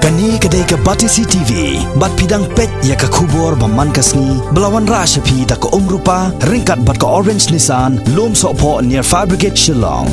Kani kedai ke Batisi TV, bat pidang pet ya ke kubur baman kasni, belawan rasyapi tak ke rupa, ringkat bat ke Orange Nissan, lom sokpo near Fire Brigade Shillong.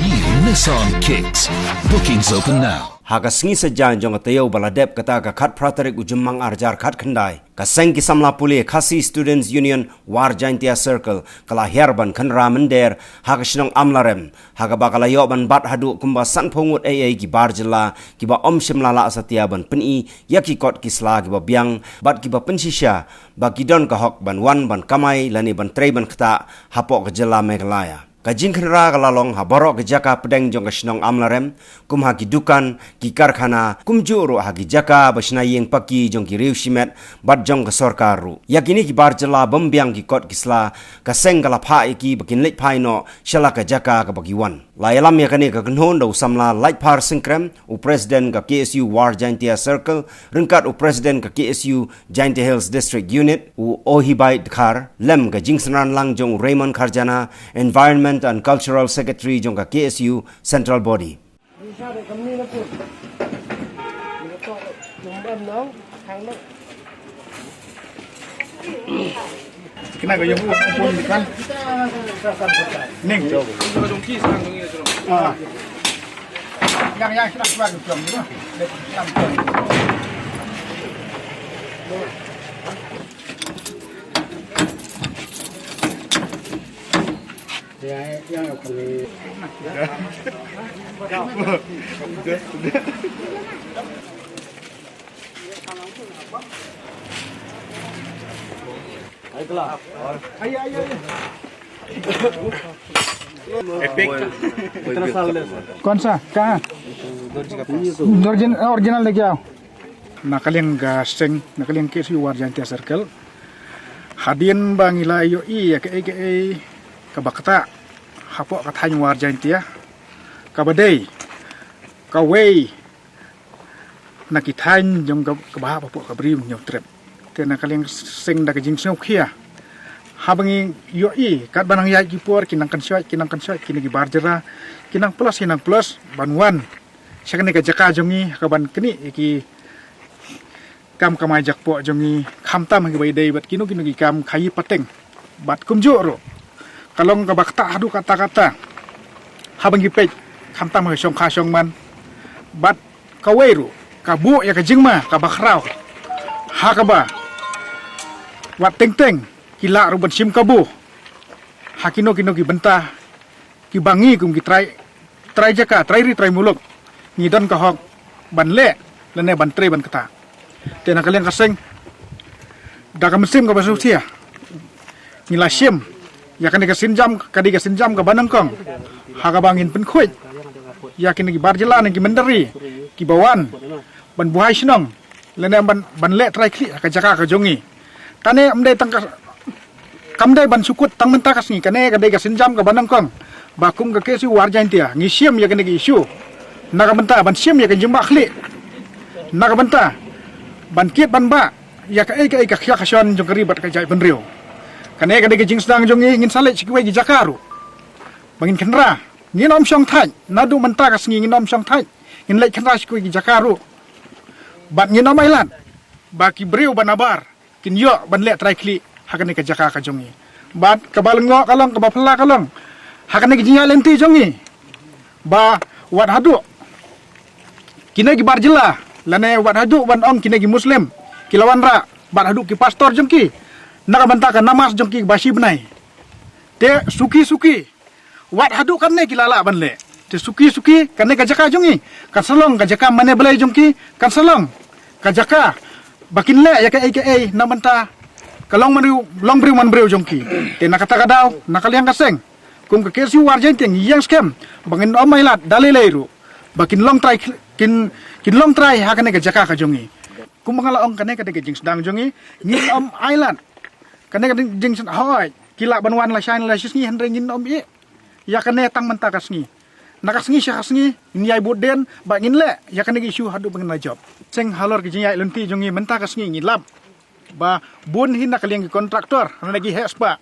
New Nissan Kicks. Bookings open now. Haga sengi sejan jong tayo baladep kata ka khat pratarik ujumang arjar khat khandai ka seng ki samla puli Khasi Students Union War Jaintia Circle kala herban khan ramender haga shinong amlarem haga bakala yo ban bat hadu kumba san phongut ai ki barjala ki ba om shimla la asatia ban peni yaki kot ki sla ki ba biang bat ki ba pensisha ba kidon ka hok ban wan ban kamai lani ban trei ban khata hapok ka jela Meghalaya Kajing khenra galalong ha borok ke jaka pedeng jong kasnong amlarem kum ha ki dukan ki karkhana kum juro ha ki jaka basna yeng paki jong ki riu simet bat jong ka sarkaru yakini ki barjala bombyang ki kot kisla ka sengala pha ki bakin lek phai no shala ka jaka ka bagiwan la yalam yakani ka gnhon do samla light par singkrem u president ka KSU War Jaintia Circle ringkat u president ka KSU Jaintia Hills District Unit u Ohibai Dhar lem ka jingsnan lang jong Raymond Kharjana environment and Cultural Secretary jong ka KSU Central Body. Kena ko yung pun kan. Ning jo. Yang sudah buat jom tu. Yang kali. Epic. कितना साल ले कौन सा कहाँ ओरिजिनल लेके आओ nakalian gaseng nakalian KSU War Jaintia Circle hadian bangila yo ya ke kabakta hapok katanya War Jaintia kabadai kawei nakithan jong kabah hapok kabrim nyotrep te nakalian sing dak jing snok khia habangi yo kat banang yai kipor kinang kan syai kini gi barjera kinang plus banwan sakane ka jaka jongi kaban kini ki kam kamai jakpo jongi khamtam gi baidai bat kinu gi kam khayi pateng bat kumjo ro kalong ka bakta adu kata-kata habangi pej khamtam ga song man bat kaweru kabu ya ka jingma ka bakrau hakaba wat teng kila ruban sim kabu hakino kino ki bentah ki bangi kum ki trai jaka trai muluk ngidon ka hok ban le lene ban tre ban kata tena kalian kaseng da ka mesim ka basutia ngila sim ya kan sinjam ka banangkong haga bangin pen khoi ya kini ki barjalan ki mendari ki bawan ban buhai sinong lene ban le trai kli ka jaka ka jongi tane amdai tangka kamdai ban sukut tang mentakas ni kane kadai ka sinjam ka banangkong bakum ka KSU War Jaintia ngisiam ya kane ki isu naga benta ban siam ya ka jumba khli naga benta ban kit ban ba ya ka khya khason jong ribat ka jai benrio kane kadai ka jing sedang jong ngin sale sikwe gi jakaru bangin kenra ngin om syong thai nadu mentakas ngin om syong thai ngin le kenra sikwe gi jakaru bat ngin om ailan baki brio banabar kin yo ban le trai kli hakane ka jaka ka jongi bat kabalngo kalong kabapla kalong hakane ki jinya lenti jongi ba wat hadu kine ki barjela lane wat hadu ban ong kine ki muslim kilawan ra bat hadu ki pastor jongki nakabanta ka namas jongki basi benai te suki wat hadu kanne kilala ban le te suki kanne ka jaka jongi kan salong ka jaka mane belai jongki kan salong ka jaka bakin le ya ka namanta kalong long briu jongki te nakata kadaw nakaliang kaseng kum ka KSU War Jaintia yang scam bangin omailat dalileiru bakin long try kin long try hakane ka jaka ka jongi kum mangala ong kane ka de jing sedang jongi ngin om island kane ka jing hoi kila banwan la shine la sisni hendre ngin om ya kane tang menta kasni nakasngi syakasngi nyai boden bangin le ya kane isu hadu bangin la job seng halor ki nyai lenti jongi menta kasngi ngilap ba bun hin nakaliang ki kontraktor lagi hespa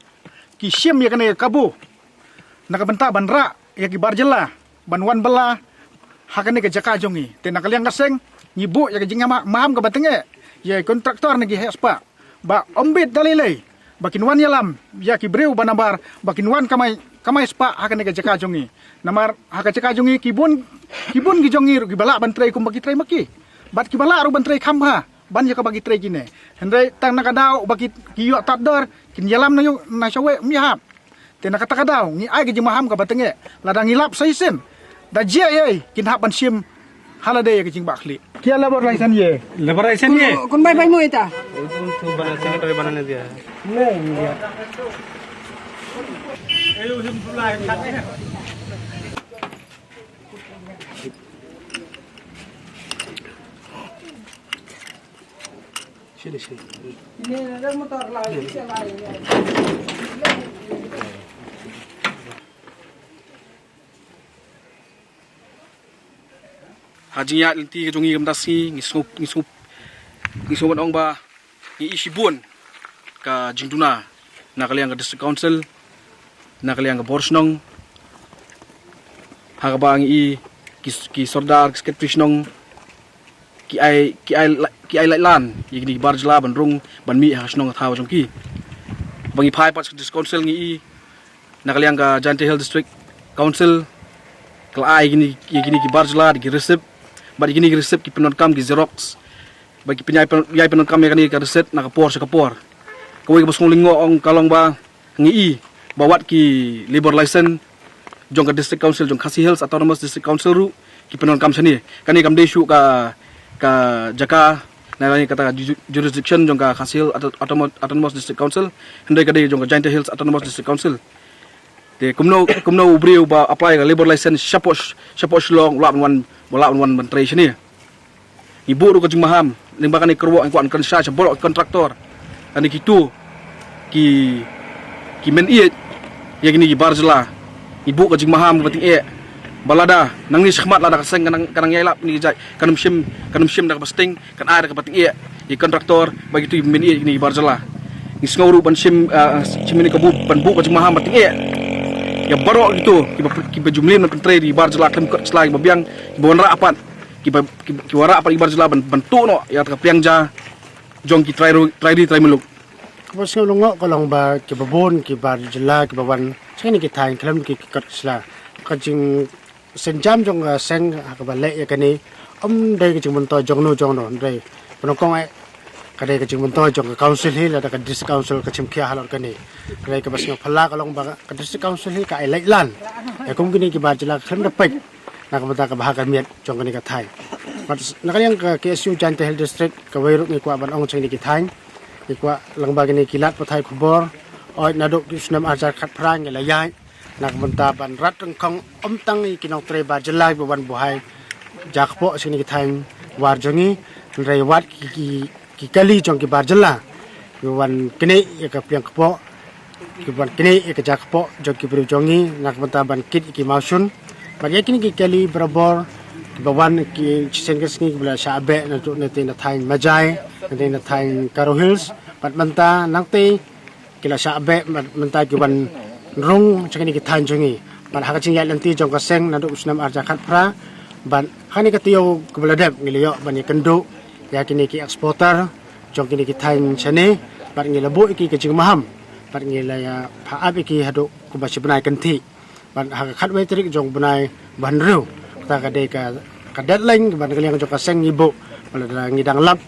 ki sim ya kane kabu nakabenta ban ra ya ki barjela ban wan bela hakane ke jaka jongi te nakaliang kaseng nyibu ya ke jinga maham ke batenge ya kontraktor nagi hespa ba ombit dalilei bakin wan yalam ya ki breu banabar bakin wan kamai spa hakane ke jaka jongi namar haka jaka jongi kibun ki jongi ru ki bala bantrai kum bagi trai maki bat ki bala ru bantrai khamha ban ya ka bagi trai kine hendai tang nakadau bagi ki yo tador kin yalam na shawe mihap te nakatakadaw ni ay gi maham ka batenge ladang ilap saisen da je ye kin hap ban sim holiday ke jing bakli kia labor license ye Kun bay mo ita. Haji ya linti jongi gamdasi ngisuk ong ba ni isibun ka jingduna nakaliang ka district council nakaliang ka borsnong hagabang ki sordar sketrishnong ki ai lan yigni barjla banrung banmi hasnong thaw jongki bangi phai pat district council ngi nakaliang ka Jante Hill district council klai gini ki barjla di resep bagi gini resep ki penontkam ki xerox bagi penyai penontkam ya kani ka reset na kapor sa kapor kawai ka basong lingo ong kalong ba ngi bawat ki labor license jong ka district council jong Khasi Hills Autonomous District Council ru ki penontkam sani kani kam desu ka jaka na lani kata jurisdiction jong ka Khasi Hills Autonomous District Council hendai ka de jong ka Jante Hills Autonomous District Council de kumno ubriu ba apply ka labor license sapos long wala wan menteri sini ibu ru ka jing maham limbakan ni kerwo ang kuan kan sa bolok kontraktor ani kitu ki men iet ya gini ki barjla ibu ka jing maham bating e balada nang ni khmat lada kaseng kanang yailap ni jai kanum sim da pasting kan ada ka bating e i kontraktor bagi tu men iet gini barjla ni nguru ban sim cimini ka bu ban bu ka jing maham bating e ya barok gitu ki bajumlin menteri di barjla kem kot selagi babiang bonra apat ki wara apa ibar jela bentuk no ya ka priangja jong ki try meluk Bos ngolong kolong ba ki babon ki bar jela ki bawan sini ki thain klam ki kat sla ka jing senjam jong seng ka ba le ya kani dai ki jing monto jong no dai penokong ai ka dai ki jing monto jong ka council hi la ka district council ka chim khia halor kani dai ka bas ngol phala kolong ba ka district council hi ka ai lai lan ya kum kini ki bar jela klam da pek nak mata ka bahagan miat jong kani ka thai nakaliang ka KSU Jante Hill District ka wayruk ni kwa ban ong chang ni ki thai ni kwa lang bagani kilat pathai khubor oi naduk kisnam ajar khat prang la yai nak menta ban rat kong omtang ni kinong tre ba jelai ban buhai jakpo sini ki thai war jongi rei wat ki kali jong ki bar jela wan kene ya ka priang kpo ki ban kene ya ka jakpo jong ki bru jongi nak menta ban kit ki mausun ban yakini ki kali berabor bawan ki sen ke sini bela sabe na tu na tin thain majai na thain Karo Hills pat manta nangte kila sabe manta ki ban rong chakini ki thain jongi pat ha ka ching ya lanti jong ka seng na du usnam arja khat phra ban hani ka tiyo ku bela dep ngiliyo ban kendo ya kini ki exporter jong kini ki thain chane pat ngila bo ki ke ching maham pat ngila ya pha ab ki hadu ku ba sibnai kanthi ban ha ka khat wai trik jong bunai ban reu ta ka de ka deadline ban kaliang jong ka seng ibu pada ngidang lap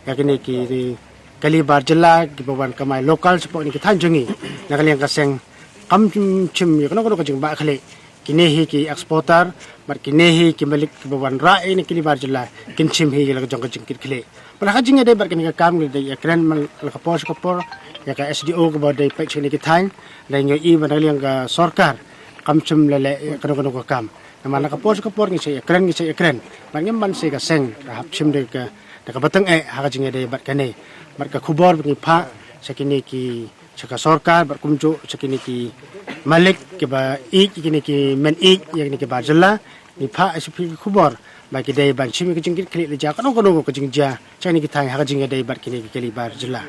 ya kini ki kali bar jela ki bawan kamai lokal sepok ni ki thanjongi na kaliang ka seng kam chim ya kono ka jing ba khale kini hi ki exporter bar kini hi ki malik ki bawan ra ni kini bar jela kin chim hi la jong ka jing kit khale pada ka jing de bar kini ka kam ni de ya kren man ka pos ka por ya ka SDO ka ba de pe chini ki than da nyo i ban kaliang ka sarkar kam chim lele kono ka kam mana kapor ni saya keren bangem ban se ka seng hap chim de ka batang ha ka jinge de bat kane bat ka khubor ni pha sakini ki chaka sarkar bat kumjo sakini ki malik ke ba kini ki men yakni ki barjalla ni pha aspi khubor ba ki de ban chim ki jingit kli le ja kono ka jingja chani ki thai ha ka jinge de bat kini ki kali barjalla